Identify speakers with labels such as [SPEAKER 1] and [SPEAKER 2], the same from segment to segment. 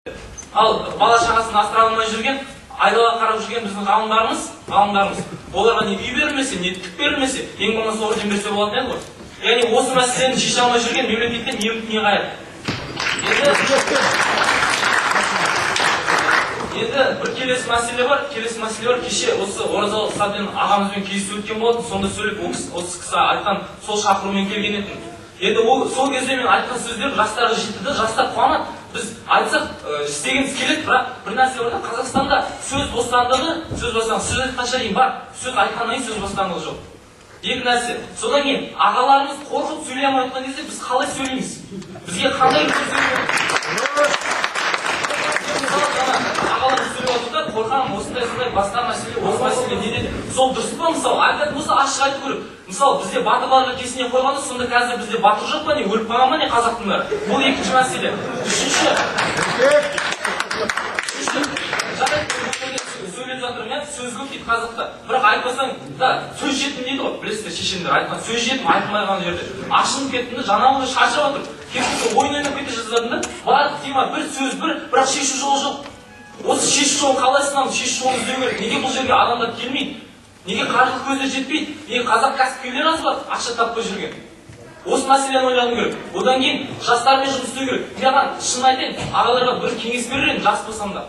[SPEAKER 1] Ал бала шағасын асыра алмай жүрген, айдала қарап жүрген біздің ғалымдарымыз, оларға не үй берілмесе, не түк берілмесе, ең болмаса орден берсе болатын еді ғой. Яғни осы мәселені шеше алмай жүрген мемлекеттен не үміт, не қайыр. Енді бір келесі мәселе бар. Кеше осы Оразалы Сәбден ағамызбен кездесу өткен болатын. Сонда сөйлеп, осы кісі айтқан сол шақырумен келген едім. Енді сол кезде мен айтқан сөздер жастарға жетті, жастар қуанады. Біз айтсақ істегіміз келеді, бірақ бір нәрсе бар да, Қазақстанда сөз бостандығы, сөз айтқанша дейін бар, сөз айтқаннан кейін сөз бостандығы жоқ. Екі нәрсе. Содан кейін ағаларымыз қорқып сөйлей алмай отқан кезде біз қалай сөйлейміз? Бізге қандай ағаларымыз сөйлеп отырда, қорқамын, осындай басқа мәселе, осы мәселе не деді? Сол дұрыс па мысалы? Айтатын болса ашық айту керек. Мысалы бізде батырларға кесіне қойғанда, сонда қазір бізде батыр жоқ па не, өліп қалған ба не қазақтың бәрі? Бұл екінші мәселе. Үшінші сөйлеп жатырмын, мен сөз көп дейді қазақта. Бірақ айтпасаң, да, сөз жетім дейді ғой, білесіздер, шешендер айтқан. Сөз жетім айтылмай жерде. Ашынып кеттім, жанауы шаршап отыр. Кепсесі ойнап кете жаздадым да, барлық тема бір сөз бірақ шешу жолы жоқ. Осы шешу жолын қалай сынамыз, шешу жолын іздеу керек. Неге бұл жерге адамдар келмейді? Неге қаржылық көздер жетпейді? Неге қазақ кәсіпкерлер аз бар, ақша таппай жүрген? Осы мәселені ойлану керек. Одан кейін жастармен жұмыс істеу керек. Маған шын айтайын, ағаларға бір кеңес берер едім, жас болсам да.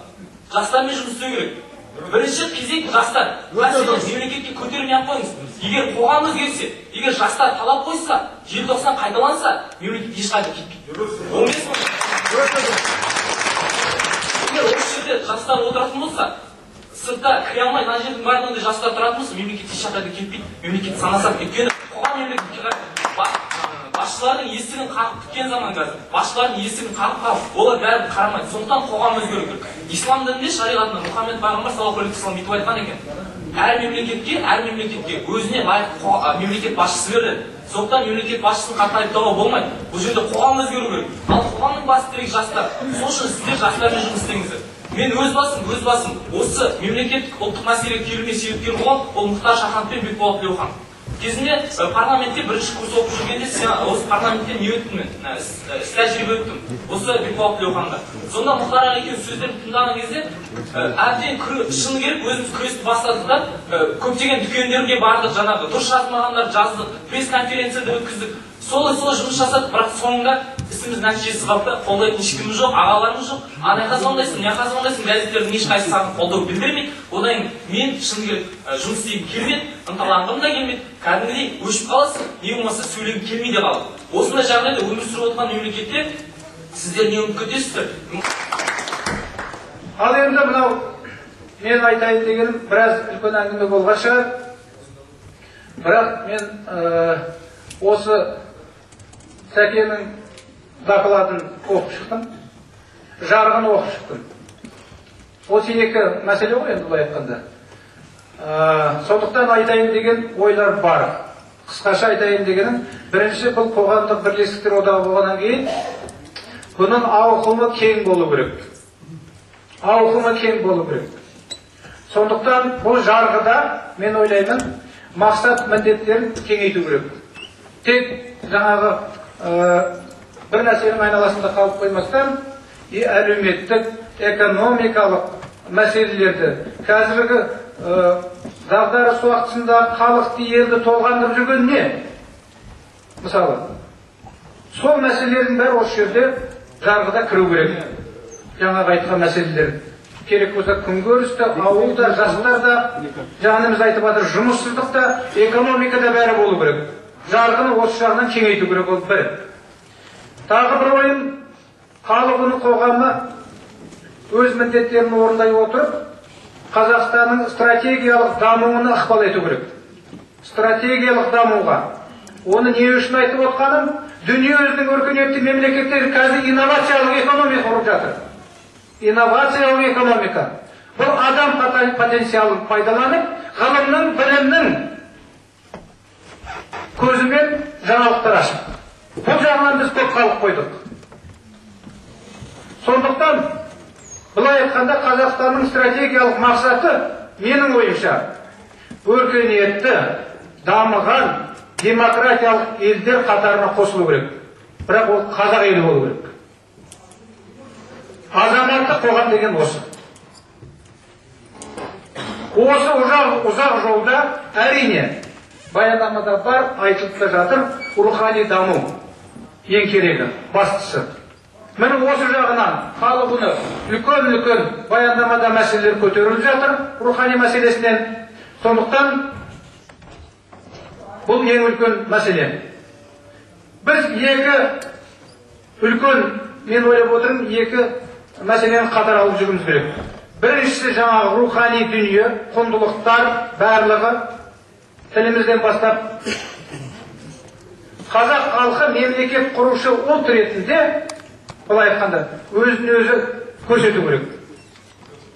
[SPEAKER 1] Жастармен жұмыс істеу керек. Бірінші кезек жастар. Мәселені мемлекетке көтермей ақ қойыңыз. Егер қоғам өзгерсе, егер жастар талап қойса, желтоқсан қайталанса, мемлекет ешқайда кетпейді. 15 мың. Егер осы жерде жастар отыратын болса, сыртта кіре алмай, мына жердің барлығында жастар тұратын болса, мемлекет ешқайда кетпейді. Мемлекет санасақ кеткені, қоғам мемлекетке басшылардың есігін қағып тіккен заман қазір. Басшылардың есігін қағып, олар бәрін қарамайды. Сондықтан қоғам өзгеру керек. Ислам дінінде, шариғатында Мұхаммед пайғамбар саллаллаху алейхи вассалам бүйтіп айтқан екен. Әр мемлекетке өзіне лайық мемлекет басшысы беріледі. Сондықтан мемлекет басшысын қатты айыптауға болмайды. Бұл жерде қоғам өзгеру керек. Ал қоғамның басты тірегі жастар. Сол үшін сіздер жастармен жұмыс істеңіздер. Мен өз басым осы мемлекеттік ұлттық мәселеге келуіме себепкер болған ол Мұхтар Шаханов пен Бекболат Тілеухан. Кезінде парламентте бірінші курс оқып жүргенде осы парламенттен не өттім мен? Тәжірибе өттім. Осы Бекболат Тілеуханда. Сонда Мұхтар аға екеуінің сөздерін тыңдаған кезде әбден шыны керек өзіміз күресті бастадық та көптеген дүкендерге бардық, жаңағы дұрыс жазылмағандар жаздық, пресс-конференцияда өткіздік. Солай жұмыс жасадық, бірақ соңында ісіміз нәтижесі қалды, қолдайтын ешкіміміз жоқ, ағаларымыз жоқ. Анаяқа звондайсың, мынаяқа звондайсың, газеттердің ешқайсысы саған қолдау білдірмейді. Одан мен шыны керек жұмыс істегім келмеді, ынталанғым да келмеді. Кәдімгідей өшіп қаласың, не болмаса сөйлегім келмей де қалды. Осындай жағдайда өмір сүріп отырған мемлекетте сіздер не үміт күтесіздер?
[SPEAKER 2] Ал енді мынау мен айтайын дегенім біраз үлкен әңгіме болған шығар. Бірақ мен осы Сәкеннің докладын оқып шықтым, жарғын оқып шықтым. Осы екі мәселе ғой енді былай айтқанда. Сондықтан айтайын деген ойлар бар. Қысқаша айтайын дегенім, бірінші бұл қоғамдық бірлестіктер одағы болғаннан кейін, бұның ауқымы кең болу керек. Сондықтан бұл жарғыда мен ойлаймын, мақсат міндеттерін кеңейту керек. Тек жаңағы бір нәрсенің айналасында қалып қоймастан, әлеуметтік, экономикалық мәселелерді, қазіргі дағдарыс уақытында халықты елді толғандырып жүрген не? Мысалы, сол мәселелердің бәрі осы жерде жарғыда кіру керек. Жаңағы айтқан мәселелер. Керек болса күнкөрісті, ауылда, жастарда, жаңымыз айтып жатыр, жұмыссыздықта, экономикада бәрі болу керек. Жарғыны осы жағынан кеңейту керек, ол бір. Тағы бір ойым, халық үні қоғамы өз міндеттерін орындай отырып, Қазақстанның стратегиялық дамуына ықпал ету керек. Стратегиялық дамуға. Оны не үшін айтып отқаным? Дүниежүзінің өркениетті мемлекеттері қазір инновациялық экономика құрып жатыр. Инновациялық экономика. Бұл адам потенциалын пайдаланып, ғылымның, білімнің көзімен жаңалықтар ашып. Бұл жағынан біз көп қалып қойдық. Сондықтан, бұлай айтқанда Қазақстанның стратегиялық мақсаты, менің ойымша, өркениетті, дамыған, демократиялық елдер қатарына қосылу керек. Бірақ ол қазақ елі болу керек. Азаматтық қоғам деген осы. Осы ұзақ жолда әрине баяндамада бар, айтылып та жатыр, рухани даму ең керегі, бастысы. Міне осы жағынан халық үні үлкен баяндамада мәселелер көтеріліп жатыр, рухани мәселесінен. Сондықтан бұл ең үлкен мәселе. Біз мен ойлап отырмын, екі мәселені қатар алып жүргіміз керек. Біріншісі жаңағы рухани дүние, құндылықтар барлығы тілімізден бастап қазақ халқы мемлекет құрушы ұлт ретінде, былай айтқанда, өзін-өзі көрсету керек.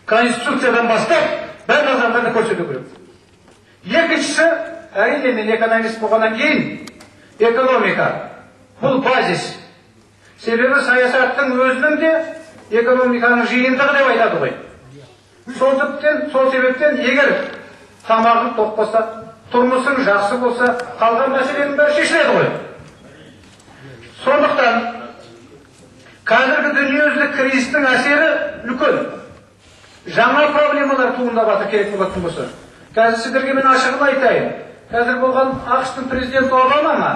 [SPEAKER 2] Конституциядан бастап бәрі азаматтарды көрсету керек. Екіншісі, әрине мен экономист болғаннан кейін, экономика. Бұл базис. Себебі саясаттың өзінің де экономиканың жиынтығы деп айтады ғой. Сол себептен егер тамағың тоқ болса, тұрмысың жақсы болса, қалған мәселенің бәрі шешіледі ғой. Сондықтан қазіргі дүниежүзілік кризистің әсері үлкен. Жаңа проблемалар туындап жатыр, керек болатын болса. Қазір сіздерге мен ашығын айтайын. Қазір болған ақш-тың президенті Обама ма?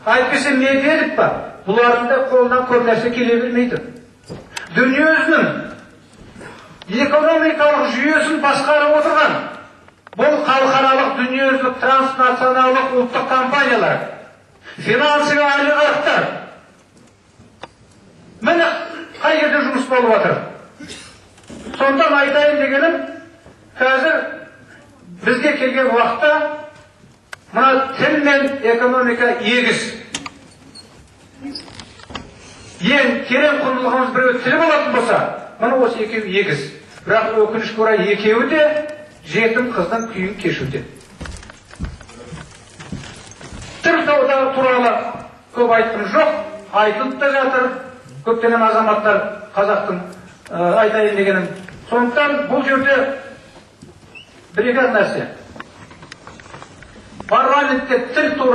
[SPEAKER 2] Әйтпесе Медведев па? Бұлардың да қолынан көп нәрсе келе бермейді. Дүниежүзінің экономикалық жүйесін басқарып отырған бұл халықаралық дүниежүзілік транснационалдық ұлттық компаниялар, финансовый олигархтар. Міне қай жерде жұмыс болып жатыр. Сондан айтайын дегенім, қазір бізге келген уақытта мына тіл мен экономика егіз. Ең терең құндылығымыз біреу тіл болатын болса, мына осы екеуі егіз. Бірақ өкінішке орай екеуі де жетім қыздың күйін кешуде. Тіл туралы көп айтқым жоқ, айтылып та жатыр. Көптеген азаматтар қазақтың айтайын дегенім. Сондықтан бұл жерде бір нәрсе. Парламентте тіл туралы